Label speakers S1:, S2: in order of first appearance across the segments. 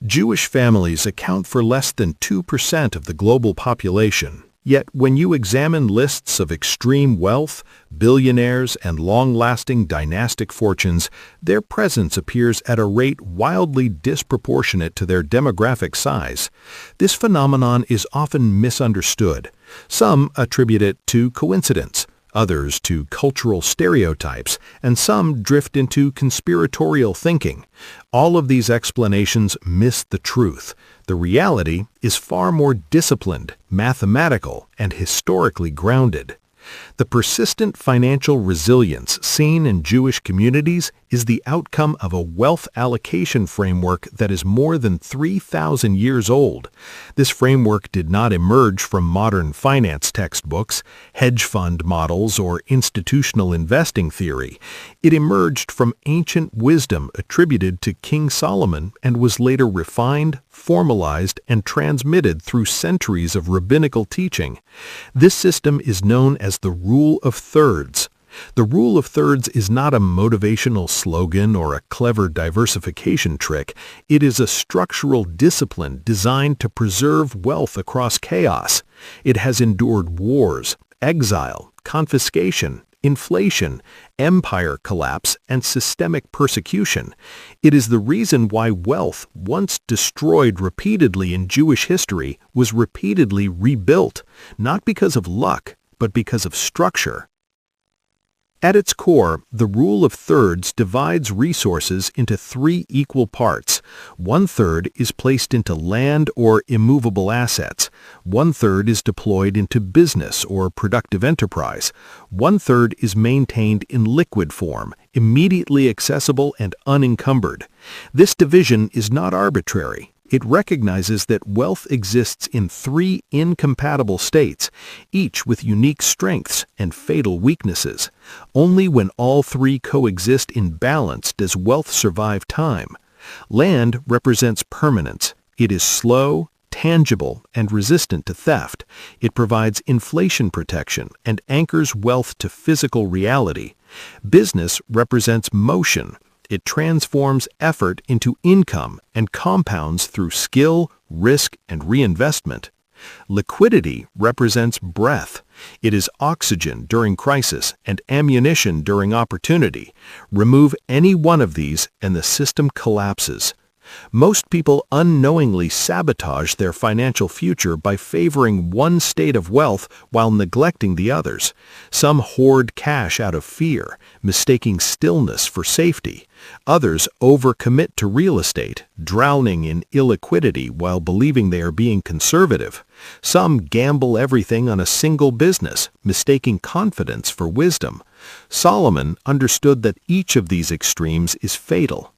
S1: Jewish families account for less than 2% of the global population. Yet when you examine lists of extreme wealth, billionaires, and long-lasting dynastic fortunes, their presence appears at a rate wildly disproportionate to their demographic size. This phenomenon is often misunderstood. Some attribute it to coincidence, others to cultural stereotypes, and some drift into conspiratorial thinking. All of these explanations miss the truth. The reality is far more disciplined, mathematical, and historically grounded. The persistent financial resilience seen in Jewish communities is the outcome of a wealth allocation framework that is more than 3,000 years old. This framework did not emerge from modern finance textbooks, hedge fund models, or institutional investing theory. It emerged from ancient wisdom attributed to King Solomon and was later refined, formalized, and transmitted through centuries of rabbinical teaching. This system is known as the Rule of Thirds. The Rule of Thirds is not a motivational slogan or a clever diversification trick. It is a structural discipline designed to preserve wealth across chaos. It has endured wars, exile, confiscation, inflation, empire collapse, and systemic persecution. It is the reason why wealth, once destroyed repeatedly in Jewish history, was repeatedly rebuilt, not because of luck, but because of structure. At its core, the Rule of Thirds divides resources into 3 equal parts. 1/3 is placed into land or immovable assets. 1/3 is deployed into business or productive enterprise. 1/3 is maintained in liquid form, immediately accessible and unencumbered. This division is not arbitrary. It recognizes that wealth exists in 3 incompatible states, each with unique strengths and fatal weaknesses. Only when all 3 coexist in balance does wealth survive time. Land represents permanence. It is slow, tangible, and resistant to theft. It provides inflation protection and anchors wealth to physical reality. Business represents motion. It transforms effort into income and compounds through skill, risk, and reinvestment. Liquidity represents breath. It is oxygen during crisis and ammunition during opportunity. Remove any one of these and the system collapses. Most people unknowingly sabotage their financial future by favoring one state of wealth while neglecting the others. Some hoard cash out of fear, mistaking stillness for safety. Others overcommit to real estate, drowning in illiquidity while believing they are being conservative. Some gamble everything on a single business, mistaking confidence for wisdom. Solomon understood that each of these extremes is fatal.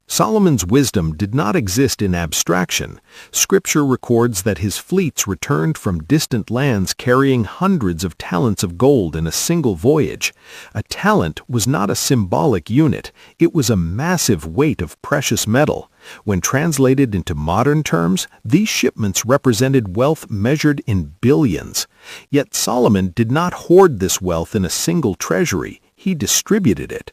S1: Solomon's wisdom did not exist in abstraction. Scripture records that his fleets returned from distant lands carrying hundreds of talents of gold in a single voyage. A talent was not a symbolic unit. It was a massive weight of precious metal. When translated into modern terms, these shipments represented wealth measured in billions. Yet Solomon did not hoard this wealth in a single treasury. He distributed it.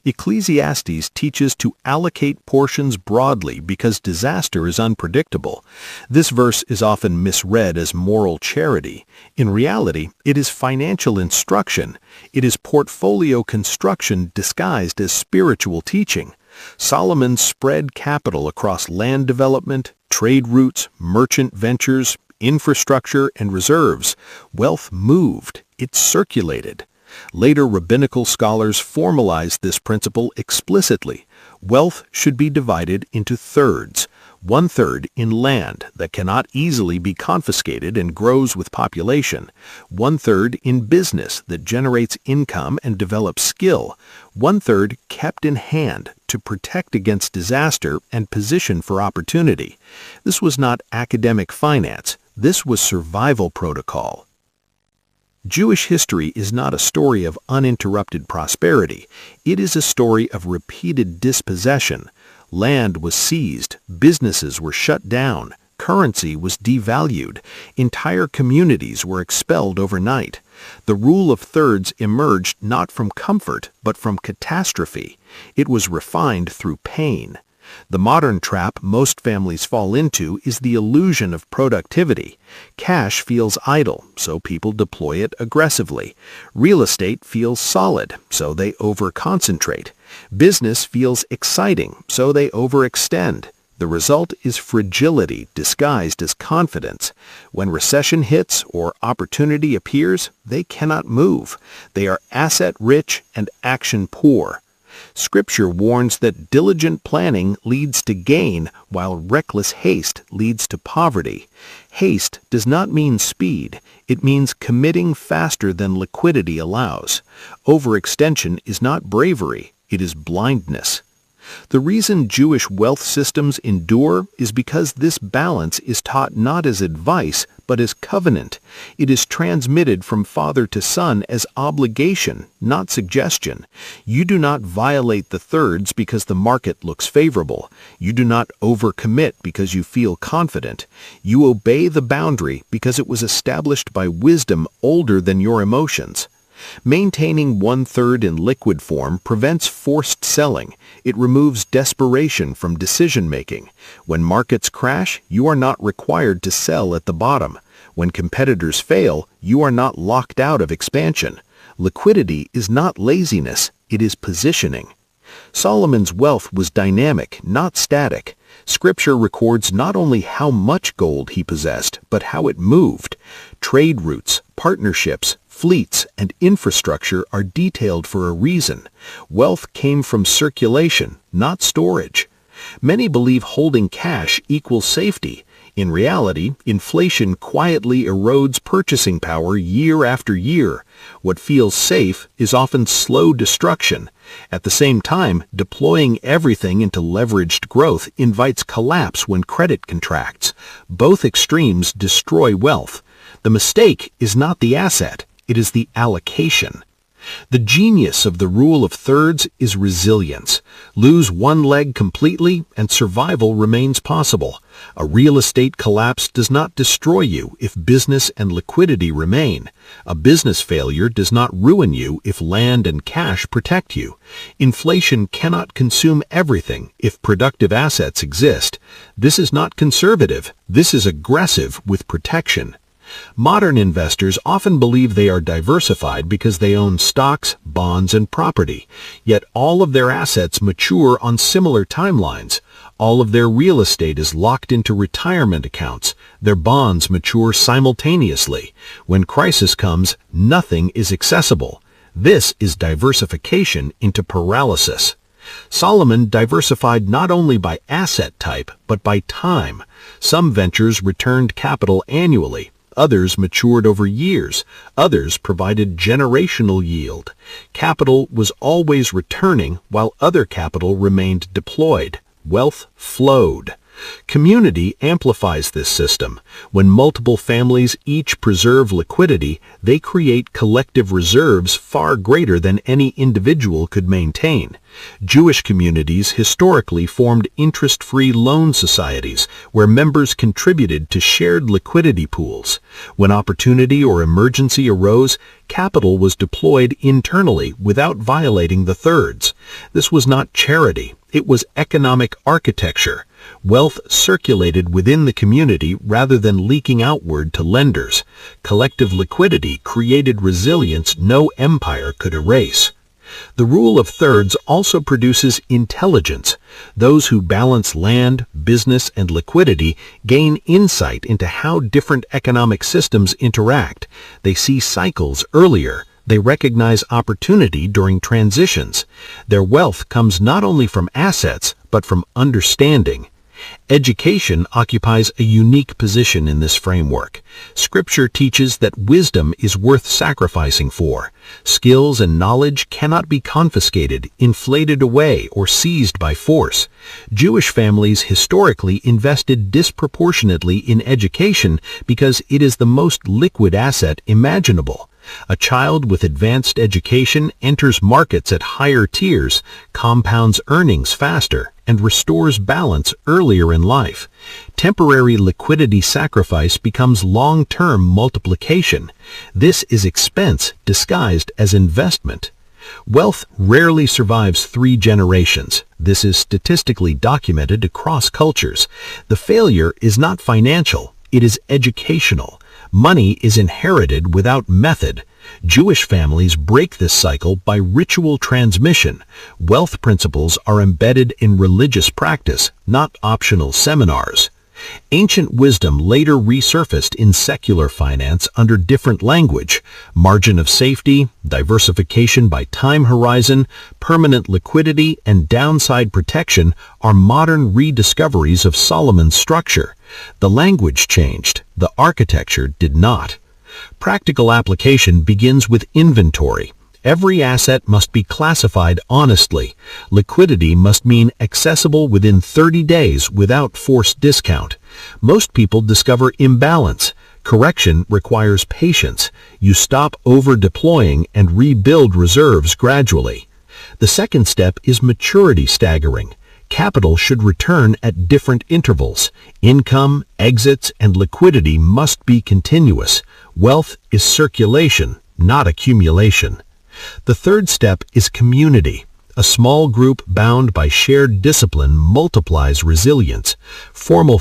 S1: Ecclesiastes teaches to allocate portions broadly because disaster is unpredictable. This verse is often misread as moral charity. In reality, it is financial instruction. It is portfolio construction disguised as spiritual teaching. Solomon spread capital across land development, trade routes, merchant ventures, infrastructure, and reserves. Wealth moved. It circulated. Later rabbinical scholars formalized this principle explicitly. Wealth should be divided into thirds. 1/3 in land that cannot easily be confiscated and grows with population. 1/3 in business that generates income and develops skill. 1/3 kept in hand to protect against disaster and position for opportunity. This was not academic finance. This was survival protocol. Jewish history is not a story of uninterrupted prosperity. It is a story of repeated dispossession. Land was seized, businesses were shut down, currency was devalued, entire communities were expelled overnight. The Rule of Thirds emerged not from comfort, but from catastrophe. It was refined through pain. The modern trap most families fall into is the illusion of productivity. Cash feels idle, so people deploy it aggressively. Real estate feels solid, so they over-concentrate. Business feels exciting, so they overextend. The result is fragility disguised as confidence. When recession hits or opportunity appears, they cannot move. They are asset-rich and action-poor. Scripture warns that diligent planning leads to gain, while reckless haste leads to poverty. Haste does not mean speed. It means committing faster than liquidity allows. Overextension is not bravery. It is blindness. The reason Jewish wealth systems endure is because this balance is taught not as advice, but as covenant. It is transmitted from father to son as obligation, not suggestion. You do not violate the thirds because the market looks favorable. You do not overcommit because you feel confident. You obey the boundary because it was established by wisdom older than your emotions. Maintaining 1/3 in liquid form prevents forced selling. It removes desperation from decision-making. When markets crash, you are not required to sell at the bottom. When competitors fail, you are not locked out of expansion. Liquidity is not laziness, it is positioning. Solomon's wealth was dynamic, not static. Scripture records not only how much gold he possessed, but how it moved. Trade routes, partnerships, fleets, and infrastructure are detailed for a reason. Wealth came from circulation, not storage. Many believe holding cash equals safety. In reality, inflation quietly erodes purchasing power year after year. What feels safe is often slow destruction. At the same time, deploying everything into leveraged growth invites collapse when credit contracts. Both extremes destroy wealth. The mistake is not the asset. It is the allocation. The genius of the rule of thirds is resilience. Lose one leg completely and survival remains possible. A real estate collapse does not destroy you if business and liquidity remain. A business failure does not ruin you if land and cash protect you. Inflation cannot consume everything if productive assets exist. This is not conservative. This is aggressive with protection. Modern investors often believe they are diversified because they own stocks, bonds, and property. Yet all of their assets mature on similar timelines. All of their real estate is locked into retirement accounts. Their bonds mature simultaneously. When crisis comes, nothing is accessible. This is diversification into paralysis. Solomon diversified not only by asset type, but by time. Some ventures returned capital annually. Others matured over years. Others provided generational yield. Capital was always returning while other capital remained deployed. Wealth flowed. Community amplifies this system. When multiple families each preserve liquidity, they create collective reserves far greater than any individual could maintain. Jewish communities historically formed interest-free loan societies where members contributed to shared liquidity pools. When opportunity or emergency arose, capital was deployed internally without violating the thirds. This was not charity. It was economic architecture. Wealth circulated within the community rather than leaking outward to lenders. Collective liquidity created resilience no empire could erase. The rule of thirds also produces intelligence. Those who balance land, business, and liquidity gain insight into how different economic systems interact. They see cycles earlier. They recognize opportunity during transitions. Their wealth comes not only from assets, but from understanding. Education occupies a unique position in this framework. Scripture teaches that wisdom is worth sacrificing for. Skills and knowledge cannot be confiscated, inflated away, or seized by force. Jewish families historically invested disproportionately in education because it is the most liquid asset imaginable. A child with advanced education enters markets at higher tiers, compounds earnings faster, and restores balance earlier in life. Temporary liquidity sacrifice becomes long-term multiplication. This is expense disguised as investment. Wealth rarely survives 3 generations. This is statistically documented across cultures. The failure is not financial, it is educational. Money is inherited without method. Jewish families break this cycle by ritual transmission. Wealth principles are embedded in religious practice, not optional seminars. Ancient wisdom later resurfaced in secular finance under different language. Margin of safety, diversification by time horizon, permanent liquidity, and downside protection are modern rediscoveries of Solomon's structure. The language changed, the architecture did not. Practical application begins with inventory. Every asset must be classified honestly. Liquidity must mean accessible within 30 days without forced discount. Most people discover imbalance. Correction requires patience. You stop over-deploying and rebuild reserves gradually. The second step is maturity staggering. Capital should return at different intervals. Income, exits, and liquidity must be continuous. Wealth is circulation, not accumulation. The third step is community. A small group bound by shared discipline multiplies resilience. Formal